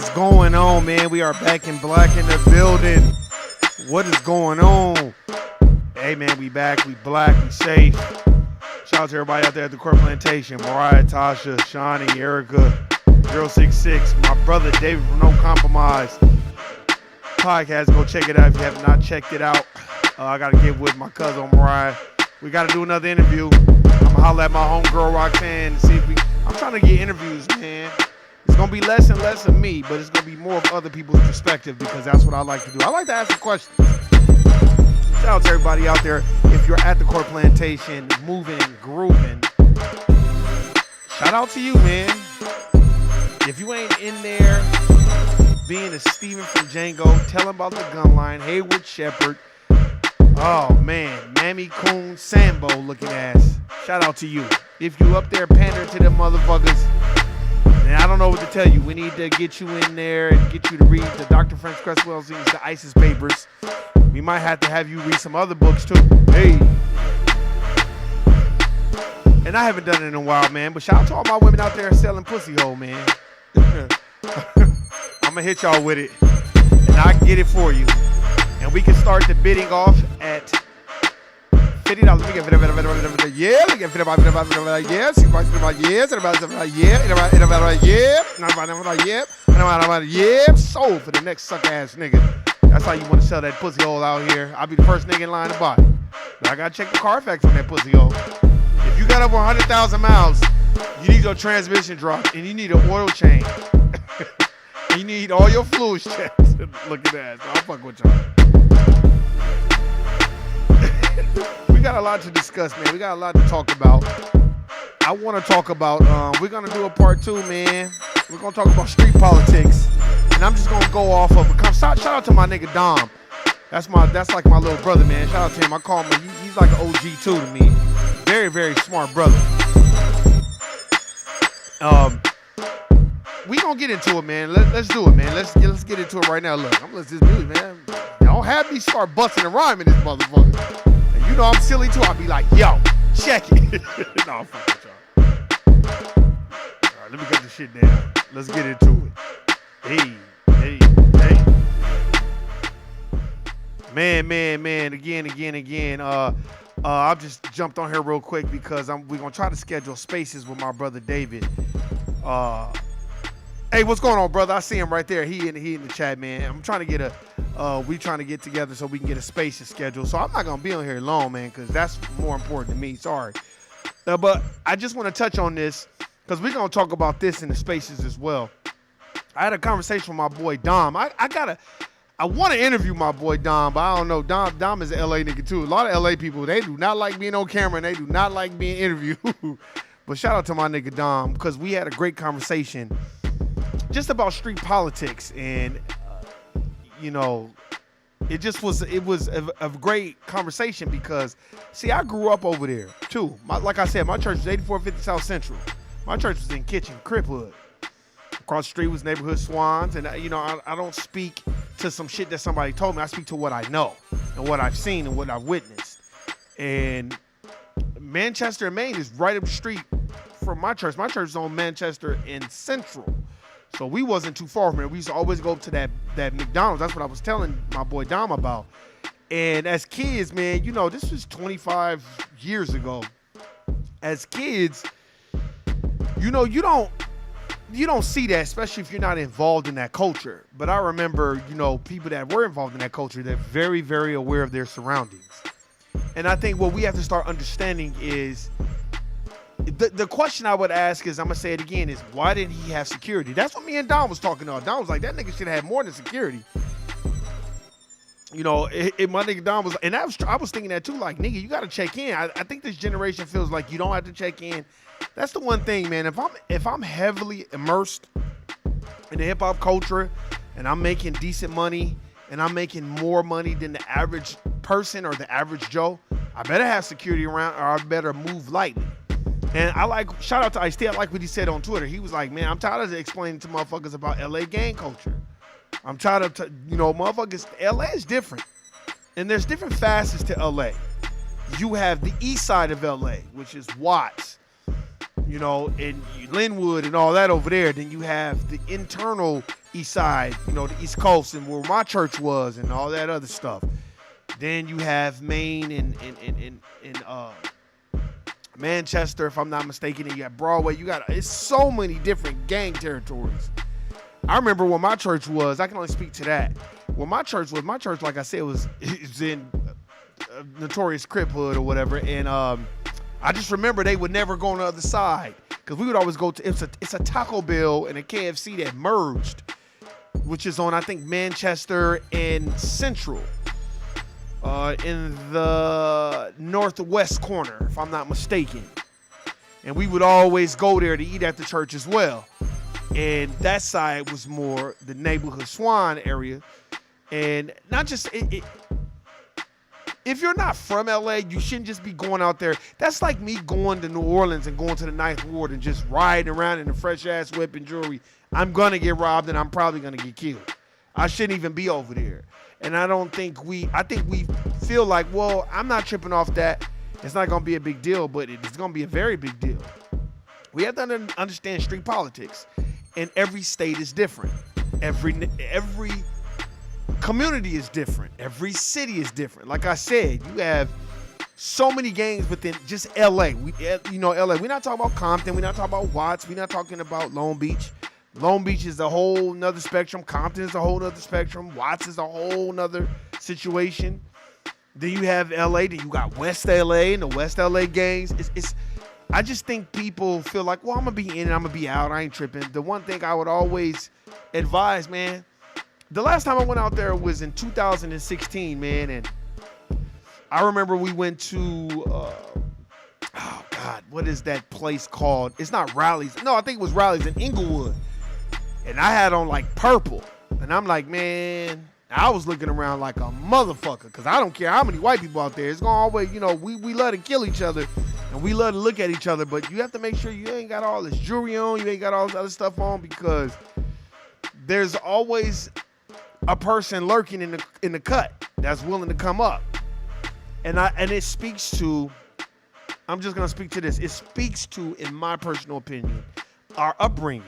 is going on, man? We are back in black in the building. What is going on? Hey, man, we back. We black. We safe. Shout out to everybody out there at the Court Plantation. Mariah, Tasha, Shawnee, Erica, 066. My brother David from No Compromise podcast. Go check it out if you have not checked it out. I got to get with my cousin Mariah. We got to do another interview. I'm going to holler at my homegirl Roxanne and see if I'm trying to get interviews, man. It's going to be less and less of me, but it's going to be more of other people's perspective because that's what I like to do. I like to ask the questions. Shout out to everybody out there. If you're at the Court Plantation, moving and grooving, shout out to you, man. If you ain't in there being a Steven from Django, telling about the gun line, Hayward Shepherd, oh, man, Mammy Coon Sambo looking ass. Shout out to you. If you up there pandering to them motherfuckers, and I don't know what to tell you. We need to get you in there and get you to read the Dr. French Cresswell's The ISIS Papers. We might have to have you read some other books too. Hey. And I haven't done it in a while, man. But shout out to all my women out there selling pussy hole, man. I'm going to hit y'all with it. And I can get it for you. And we can start the bidding off at $50. Let me get $50. Yeah, let me get $50. Yeah, sold for the next suck ass nigga. That's how you want to sell that pussy hole out here. I'll be the first nigga in line to buy it. But I got to check the Carfax on that pussy hole. If you got over 100,000 miles, you need your transmission dropped and you need an oil change. You need all your fluids checked. Look at that. So I'll fuck with y'all. We got a lot to discuss, man. We got a lot to talk about. I want to talk about, we're going to do a part 2, man. We're going to talk about street politics. And I'm just going to go off of it. Shout out to my nigga Dom. That's like my little brother, man. Shout out to him. I call him, he's like an OG too to me. Very, very smart brother. We going to get into it, man. Let's do it, man. Let's get into it right now. Look, I'm listening to this music, man. Don't have me start busting a rhyme in this motherfucker. And you know I'm silly too. I'll be like, yo, check it. No, I'm fucking with y'all. All right, let me get this shit down. Let's get into it. Hey. Man. Again. I just jumped on here real quick because we're going to try to schedule spaces with my brother David. Hey, what's going on, brother? I see him right there. He in the chat, man. I'm trying to get we trying to get together so we can get a space schedule. So I'm not going to be on here long, man, because that's more important to me. Sorry. But I just want to touch on this because we're going to talk about this in the spaces as well. I had a conversation with my boy Dom. I want to interview my boy Dom, but I don't know. Dom is an LA nigga too. A lot of LA people, they do not like being on camera and they do not like being interviewed. But shout out to my nigga Dom because we had a great conversation just about street politics and it was a great conversation because see, I grew up over there too. Like I said, my church was 8450 South Central. My church was in Kitchen, Cripwood. Across the street was neighborhood Swans, and I don't speak to some shit that somebody told me. I speak to what I know and what I've seen and what I've witnessed. And Manchester and Maine is right up the street from my church. My church is on Manchester and Central, so we wasn't too far from it. We used to always go up to that McDonald's. That's what I was telling my boy Dom about. And as kids, man, this was 25 years ago. As kids, you don't see that, especially if you're not involved in that culture. But I remember, people that were involved in that culture, they're very, very aware of their surroundings. And I think what we have to start understanding is, the question I would ask is, I'm going to say it again, is why didn't he have security? That's what me and Don was talking about. Don was like, that nigga should have more than security. My nigga Don was, and I was thinking that too, like, nigga, you got to check in. I think this generation feels like you don't have to check in. That's the one thing, man. If I'm heavily immersed in the hip hop culture and I'm making decent money and I'm making more money than the average person or the average Joe, I better have security around or I better move lightly. And shout out to Ice-T. I like what he said on Twitter. He was like, man, I'm tired of explaining to motherfuckers about LA gang culture. I'm tired of, motherfuckers, LA is different. And there's different facets to LA. You have the east side of LA, which is Watts. in Linwood and all that over there. Then you have the internal east side, the East Coast and where my church was and all that other stuff. Then you have Maine and Manchester, if I'm not mistaken. And you got Broadway. It's so many different gang territories. I remember when my church was, I can only speak to that. When my church, like I said, was in notorious Crip hood or whatever. And I just remember they would never go on the other side because we would always go to, it's a Taco Bell and a KFC that merged, which is on, I think, Manchester and Central. In the northwest corner, if I'm not mistaken. And we would always go there to eat at the church as well. And that side was more the neighborhood Swan area. And not just, if you're not from LA, you shouldn't just be going out there. That's like me going to New Orleans and going to the Ninth Ward and just riding around in a fresh ass whip and jewelry. I'm going to get robbed and I'm probably going to get killed. I shouldn't even be over there. And I think we feel like, well, I'm not tripping off that. It's not going to be a big deal, but it's going to be a very big deal. We have to understand street politics. And every state is different. Every community is different. Every city is different. Like I said, you have so many gangs within just LA. LA. We're not talking about Compton. We're not talking about Watts. We're not talking about Long Beach. Long Beach is a whole nother spectrum. Compton is a whole nother spectrum. Watts is a whole nother situation. Then you have LA. Then you got West LA and the West LA gangs. I just think people feel like, well, I'm going to be in and I'm going to be out. I ain't tripping. The one thing I would always advise, man, the last time I went out there was in 2016, man. And I remember we went to, oh, God, what is that place called? It's not Rallies. No, I think it was Rallies in Inglewood. And I had on like purple. And I'm like, man, I was looking around like a motherfucker because I don't care how many white people out there. It's going to always, we love to kill each other and we love to look at each other. But you have to make sure you ain't got all this jewelry on. You ain't got all this other stuff on because there's always a person lurking in the cut that's willing to come up. And it speaks to, I'm just going to speak to this. It speaks to, in my personal opinion, our upbringing.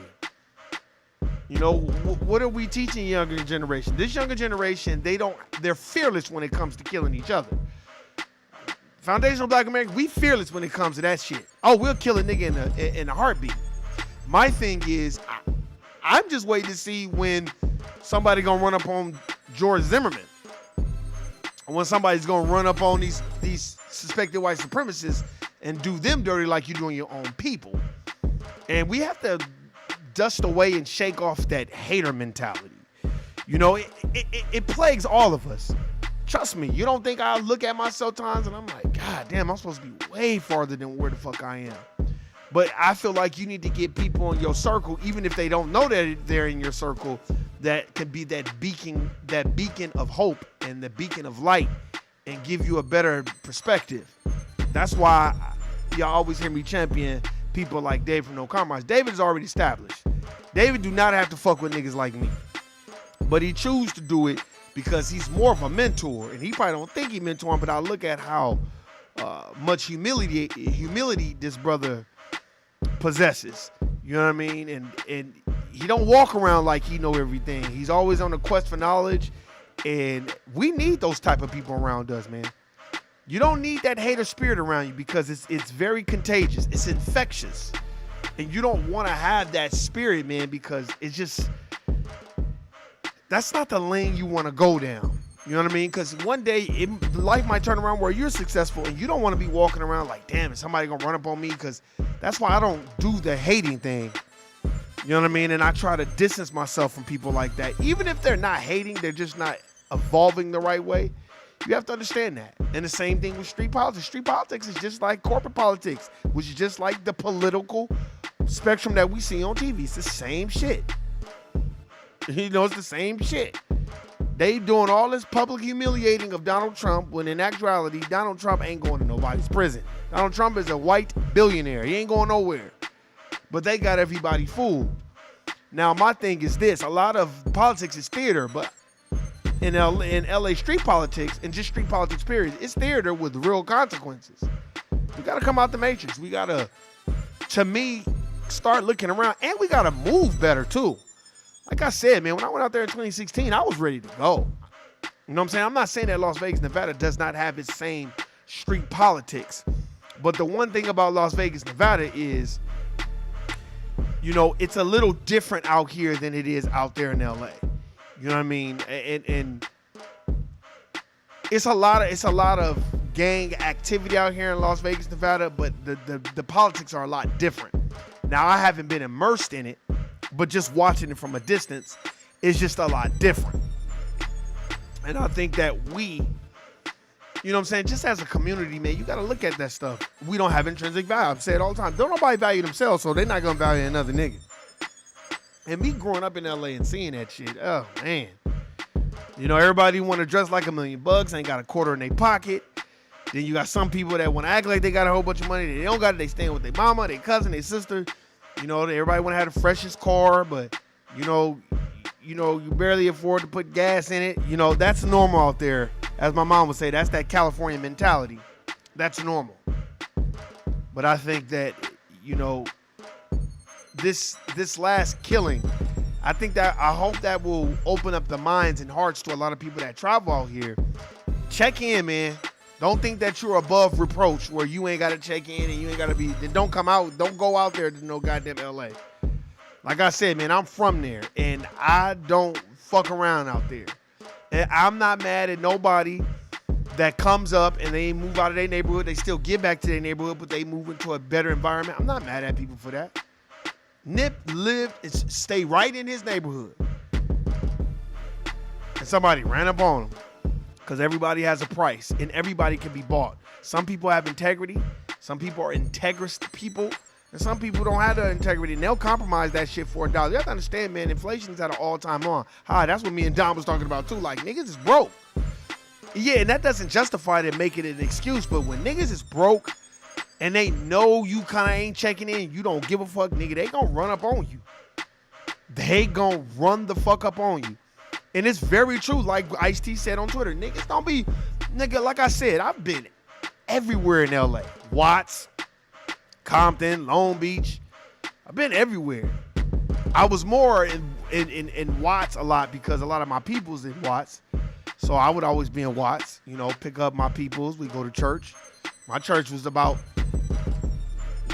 What are we teaching younger generation? This younger generation, they're fearless when it comes to killing each other. Foundational Black Americans, we fearless when it comes to that shit. Oh, we'll kill a nigga in a heartbeat. My thing is, I'm just waiting to see when somebody gonna run up on George Zimmerman. When somebody's gonna run up on these suspected white supremacists and do them dirty like you're doing your own people. And we have to dust away and shake off that hater mentality. It plagues all of us. Trust me, you don't think I look at myself times and I'm like, God damn, I'm supposed to be way farther than where the fuck I am. But I feel like you need to get people in your circle, even if they don't know that they're in your circle, that can be that beacon of hope and the beacon of light and give you a better perspective. That's why y'all always hear me champion people like David from No Compromise. David is already established. David do not have to fuck with niggas like me. But he choose to do it because he's more of a mentor. And he probably don't think he mentoring, but I look at how much humility this brother possesses. You know what I mean? And he don't walk around like he know everything. He's always on a quest for knowledge. And we need those type of people around us, man. You don't need that hater spirit around you because it's very contagious. It's infectious. And you don't want to have that spirit, man, because it's just, that's not the lane you want to go down. You know what I mean? Because one day life might turn around where you're successful and you don't want to be walking around like, damn, is somebody going to run up on me? Because that's why I don't do the hating thing. You know what I mean? And I try to distance myself from people like that. Even if they're not hating, they're just not evolving the right way. You have to understand that. And the same thing with street politics. Street politics is just like corporate politics, which is just like the political spectrum that we see on TV. It's the same shit. It's the same shit. They doing all this public humiliating of Donald Trump when in actuality, Donald Trump ain't going to nobody's prison. Donald Trump is a white billionaire. He ain't going nowhere. But they got everybody fooled. Now, my thing is this. A lot of politics is theater, but in LA street politics, and just street politics period, it's theater with real consequences. We got to come out the matrix. We got to to me, start looking around. And we got to move better, too. Like I said, man, when I went out there in 2016, I was ready to go. You know what I'm saying? I'm not saying that Las Vegas, Nevada does not have its same street politics. But the one thing about Las Vegas, Nevada is, you know, it's a little different out here than it is out there in LA. You know what I mean? And it's a lot of gang activity out here in Las Vegas, Nevada, but the politics are a lot different. Now, I haven't been immersed in it, but just watching it from a distance is just a lot different. And I think that we, you know what I'm saying, just as a community, man, you got to look at that stuff. We don't have intrinsic value. I say it all the time. Don't nobody value themselves, so they're not going to value another nigga. And me growing up in LA and seeing that shit, oh, man. You know, everybody want to dress like $1 million, ain't got a quarter in their pocket. Then you got some people that want to act like they got a whole bunch of money. They don't got it. They staying with their mama, their cousin, their sister. You know, everybody want to have the freshest car, but, you know, you barely afford to put gas in it. You know, that's normal out there. As my mom would say, that's that California mentality. That's normal. But I think that, you know, this last killing, I hope that will open up the minds and hearts to a lot of people that travel out here. Check in, man. Don't think that you're above reproach where you ain't got to check in and you ain't got to be. Then don't go out there to no goddamn LA. Like I said, man, I'm from there and I don't fuck around out there. And I'm not mad at nobody that comes up and they move out of their neighborhood. They still give back to their neighborhood, but they move into a better environment. I'm not mad at people for that. Nip lived and stay right in his neighborhood. And somebody ran up on him because everybody has a price and everybody can be bought. Some people have integrity. Some people are integrous people. And some people don't have the integrity, and they'll compromise that shit for $1. You have to understand, man, inflation's at an all-time on. Hi, that's what me and Don was talking about, too. Like, niggas is broke. Yeah, and that doesn't justify them making it an excuse, but when niggas is broke and they know you kind of ain't checking in, you don't give a fuck, nigga, they gonna run up on you. They gonna run the fuck up on you. And it's very true, like Ice-T said on Twitter. Niggas don't be, nigga, like I said, I've been everywhere in LA. Watts, Compton, Long Beach. I've been everywhere. I was more in Watts a lot because a lot of my people's in Watts. So I would always be in Watts, you know, pick up my peoples. We go to church. My church was about,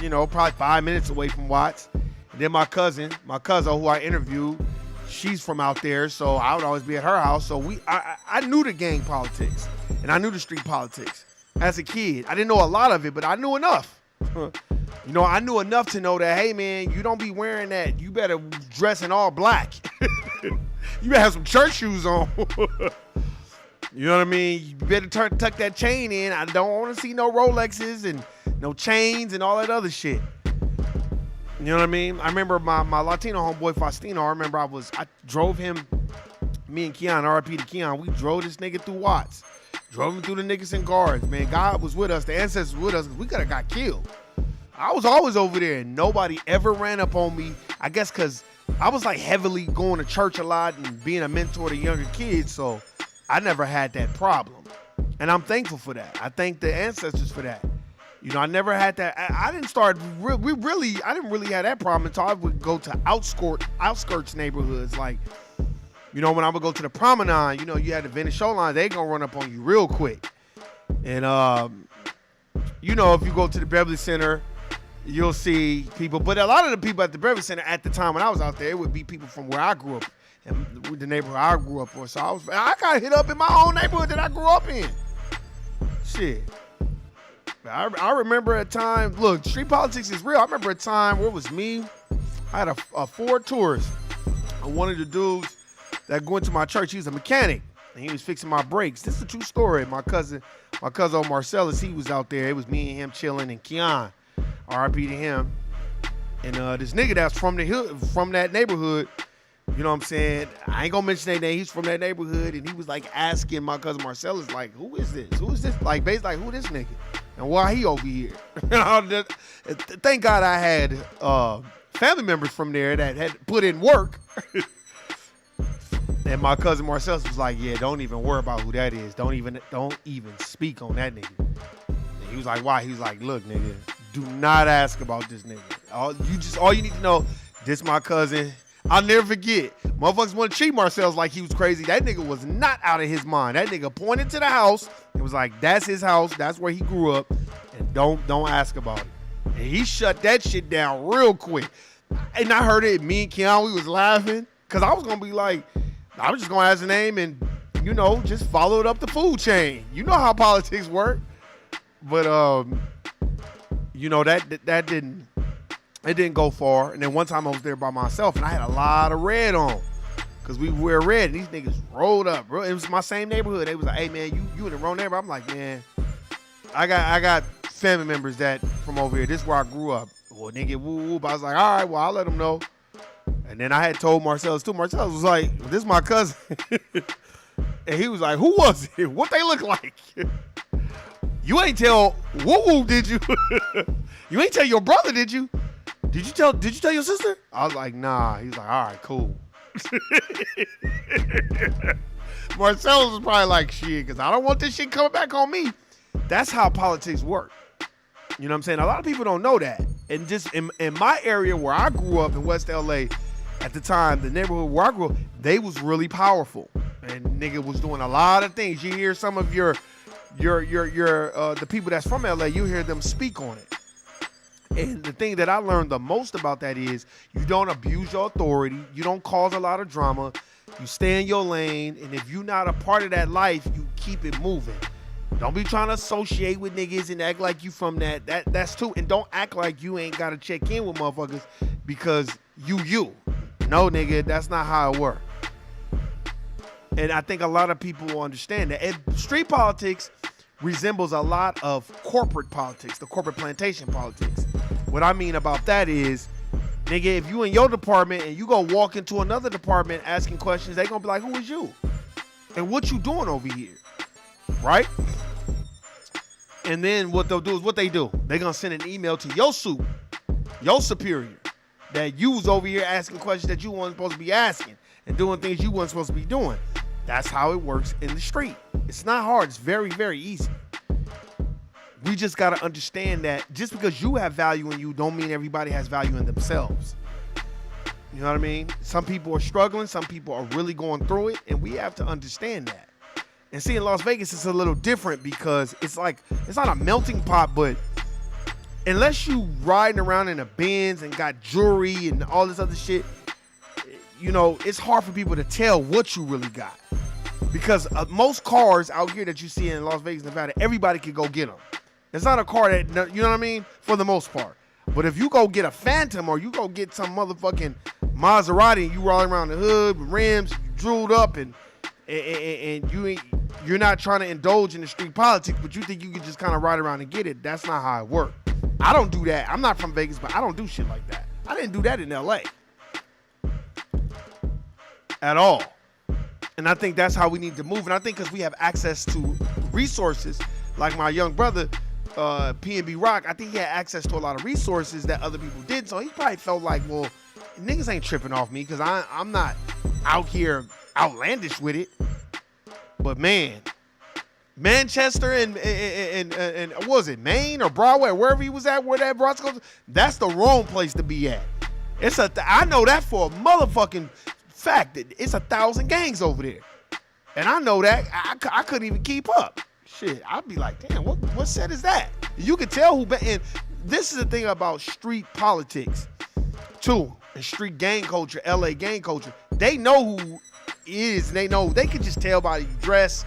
you know, probably 5 minutes away from Watts. And then my cousin who I interviewed, she's from out there. So I would always be at her house. So I knew the gang politics and I knew the street politics as a kid. I didn't know a lot of it, but I knew enough. You know, I knew enough to know that, hey, man, you don't be wearing that. You better dress in all black. You better have some church shoes on. You know what I mean? You better tuck that chain in. I don't want to see no Rolexes and no chains and all that other shit. You know what I mean? I remember my Latino homeboy, Faustino. I remember I drove him, me and Keon, RIP to Keon. We drove this nigga through Watts. Drove him through the Nickerson Guards. Man, God was with us. The ancestors were with us. We could have got killed. I was always over there and nobody ever ran up on me. I guess because I was like heavily going to church a lot and being a mentor to younger kids. So I never had that problem. And I'm thankful for that. I thank the ancestors for that. You know, I never had that. I didn't really have that problem until I would go to outskirts neighborhoods. Like, you know, when I would go to the promenade, you know, you had the Venice show line, they gonna run up on you real quick. And, you know, if you go to the Beverly Center, you'll see people. But a lot of the people at the Beverly Center at the time when I was out there, it would be people from where I grew up and the neighborhood I grew up for. So I got hit up in my own neighborhood that I grew up in. Shit. I remember a time, look, street politics is real. I remember a time where it was me. I had a Ford Taurus. And one of the dudes that went to my church, he was a mechanic. And he was fixing my brakes. This is a true story. My cousin Marcellus, he was out there. It was me and him chilling and Keon. RIP to him. And this nigga that's from the hood, from that neighborhood, you know what I'm saying? I ain't gonna mention their name. He's from that neighborhood. And he was like asking my cousin Marcellus, like, who is this? Who is this? Like, basically, like, who this nigga? And why he over here? Thank God I had family members from there that had put in work. And my cousin Marcellus was like, yeah, don't even worry about who that is. Don't even speak on that nigga. And he was like, why? He was like, look, nigga, do not ask about this nigga. All you need to know, this my cousin. I'll never forget. Motherfuckers want to treat Marcel's like he was crazy. That nigga was not out of his mind. That nigga pointed to the house. It was like, that's his house. That's where he grew up. And don't ask about it. And he shut that shit down real quick. And I heard it. Me and Keon, we was laughing. Because I was going to be like, I was just going to ask the name and, just follow it up the food chain. You know how politics work. But, that didn't go far. And then one time I was there by myself and I had a lot of red on because we wear red. And these niggas rolled up, bro. It was my same neighborhood. They was like, hey, man, you in the wrong neighborhood. I'm like, man, I got family members that from over here. This is where I grew up. Well, nigga, woo. I was like, all right, well, I'll let them know. And then I had told Marcellus too. Marcellus was like, this is my cousin. And he was like, who was it? What they look like? You ain't tell woo, did you? You ain't tell your brother, did you? Did you tell your sister? I was like, nah. He's like, all right, cool. Marcellus was probably like, shit, because I don't want this shit coming back on me. That's how politics work. You know what I'm saying? A lot of people don't know that. And just in my area where I grew up in West LA, at the time, the neighborhood where I grew up, they was really powerful. And nigga was doing a lot of things. You hear some of your the people that's from LA, you hear them speak on it. And the thing that I learned the most about that is you don't abuse your authority. You don't cause a lot of drama. You stay in your lane. And if you're not a part of that life, you keep it moving. Don't be trying to associate with niggas and act like you from that. That's too. And don't act like you ain't got to check in with motherfuckers because you. No, nigga, that's not how it works. And I think a lot of people will understand that. And street politics resembles a lot of corporate politics, the corporate plantation politics. What I mean about that is, nigga, if you in your department and you go walk into another department asking questions, they gonna be like, who is you? And what you doing over here? Right? And then what they'll do is what they do. They gonna send an email to your superior, that you was over here asking questions that you weren't supposed to be asking and doing things you weren't supposed to be doing. That's how it works in the street. It's not hard. It's very, very easy. We just got to understand that just because you have value in you don't mean everybody has value in themselves. You know what I mean? Some people are struggling. Some people are really going through it. And we have to understand that. And see, in Las Vegas, it's a little different because it's like, it's not a melting pot, but unless you riding around in a Benz and got jewelry and all this other shit, it's hard for people to tell what you really got. Because most cars out here that you see in Las Vegas, Nevada, everybody can go get them. It's not a car that, you know what I mean? For the most part. But if you go get a Phantom or you go get some motherfucking Maserati and you rolling around the hood with rims, you drooled up and you're not trying to indulge in the street politics, but you think you can just kind of ride around and get it, that's not how it works. I don't do that. I'm not from Vegas, but I don't do shit like that. I didn't do that in LA. At all. And I think that's how we need to move. And I think because we have access to resources, like my young brother, P&B Rock, I think he had access to a lot of resources that other people didn't. So he probably felt like, well, niggas ain't tripping off me because I'm not out here outlandish with it. But man, Manchester and what was it, Maine or Broadway, wherever he was at, where that Broadway, that's the wrong place to be at. I know that for a motherfucking fact that it's 1,000 gangs over there. And I know that. I couldn't even keep up. Shit, I'd be like, damn, what set is that? You can tell and this is the thing about street politics, too, and street gang culture, LA gang culture. They know who is, and they can just tell by your dress,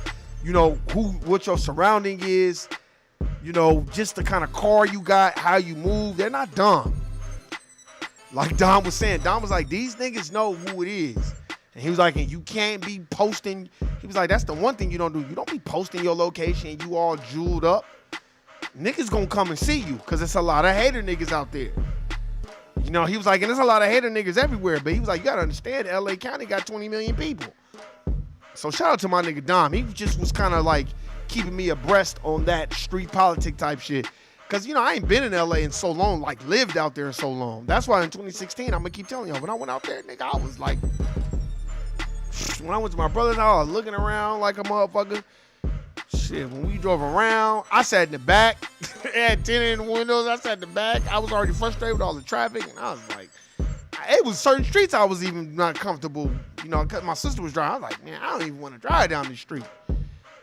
what your surrounding is, just the kind of car you got, how you move. They're not dumb. Like Don was saying, Don was like, these niggas know who it is. And he was like, and you can't be posting. He was like, that's the one thing you don't do. You don't be posting your location and you all jeweled up. Niggas gonna come and see you because there's a lot of hater niggas out there. He was like, and there's a lot of hater niggas everywhere. But he was like, you gotta understand, LA County got 20 million people. So shout out to my nigga Dom. He just was kind of like keeping me abreast on that street politic type shit. Because, I ain't been in LA in so long, like lived out there in so long. That's why in 2016, I'm going to keep telling y'all, when I went out there, nigga, I was like, when I went to my brother's house, I was looking around like a motherfucker. Shit, when we drove around, I sat in the back. It had 10 in the windows. I sat in the back. I was already frustrated with all the traffic, and I was like, it was certain streets I was even not comfortable, because my sister was driving. I was like, man, I don't even want to drive down this street.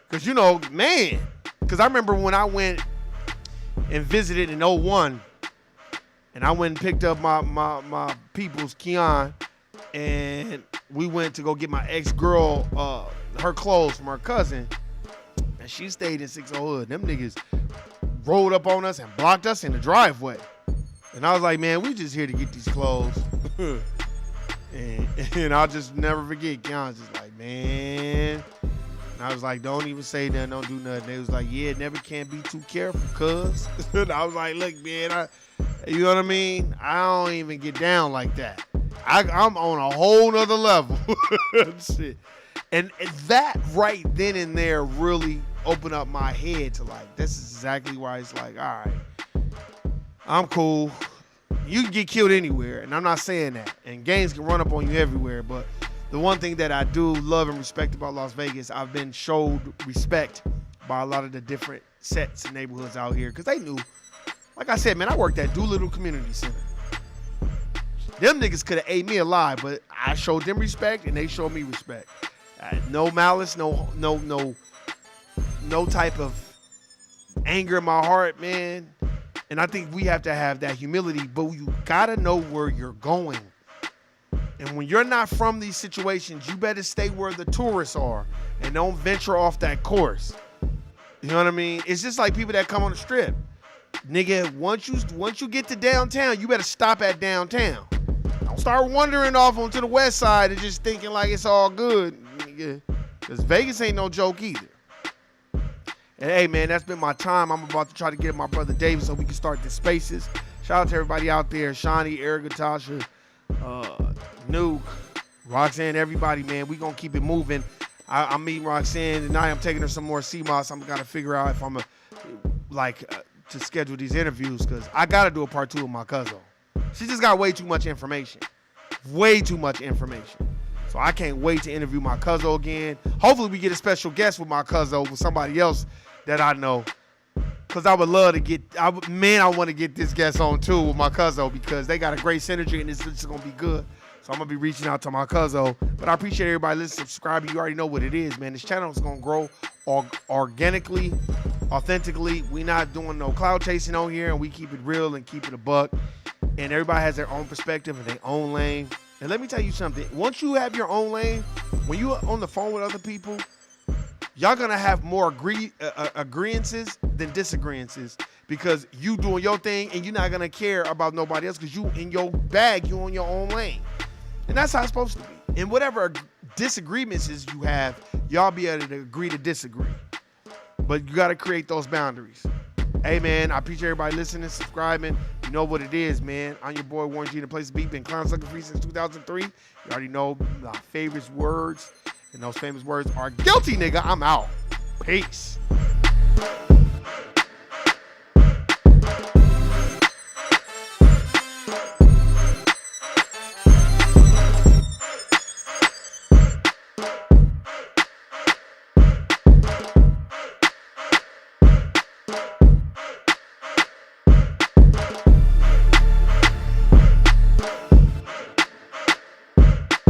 Because, because I remember when I went and visited in '01, and I went and picked up my people's Keon, and we went to go get my ex-girl her clothes from her cousin, and she stayed in 60 Hood. Them niggas rolled up on us and blocked us in the driveway. And I was like, man, we just here to get these clothes. and I'll just never forget. Keon's just like, man. And I was like, don't even say nothing, don't do nothing. They was like, yeah, never can be too careful, cuz. And I was like, look, man, you know what I mean? I don't even get down like that. I'm on a whole nother level. Shit. And that right then and there really opened up my head to like, this is exactly why it's like, all right, I'm cool. You can get killed anywhere, and I'm not saying that. And gangs can run up on you everywhere, but the one thing that I do love and respect about Las Vegas, I've been showed respect by a lot of the different sets and neighborhoods out here, because they knew, like I said, man, I worked at Doolittle Community Center. Them niggas could have ate me alive, but I showed them respect, and they showed me respect. No malice, no type of anger in my heart, man. And I think we have to have that humility, but you gotta know where you're going. And when you're not from these situations, you better stay where the tourists are and don't venture off that course. You know what I mean? It's just like people that come on the strip. Nigga, once you get to downtown, you better stop at downtown. Don't start wandering off onto the west side and just thinking like it's all good. Because Vegas ain't no joke either. And hey, man, that's been my time. I'm about to try to get my brother David so we can start the spaces. Shout out to everybody out there. Shawnee, Erica, Tasha, Nuke, Roxanne, everybody, man. We going to keep it moving. I'm meeting Roxanne tonight. I'm taking her some more CMOS. I'm got to figure out if I'm to schedule these interviews, because I got to do a part 2 of my cousin. She just got way too much information. Way too much information. So I can't wait to interview my cousin again. Hopefully we get a special guest with my cousin, with somebody else that I know. Because I would love to get, I want to get this guest on too with my cousin, because they got a great synergy and it's going to be good. So I'm going to be reaching out to my cousin. But I appreciate everybody listening, subscribing. You already know what it is, man. This channel is going to grow organically, authentically. We not doing no cloud chasing on here, and we keep it real and keep it a buck. And everybody has their own perspective and their own lane. And let me tell you something. Once you have your own lane, when you're on the phone with other people, y'all going to have more agreeances than disagreeances, because you doing your thing and you're not going to care about nobody else, because you in your bag, you on your own lane. And that's how it's supposed to be. And whatever disagreements is you have, y'all be able to agree to disagree. But you got to create those boundaries. Hey, man, I appreciate everybody listening, subscribing. You know what it is, man. I'm your boy, Warren G, the place to be. Been Clown Sucker Free since 2003. You already know my favorite words. And those famous words are guilty, nigga. I'm out. Peace.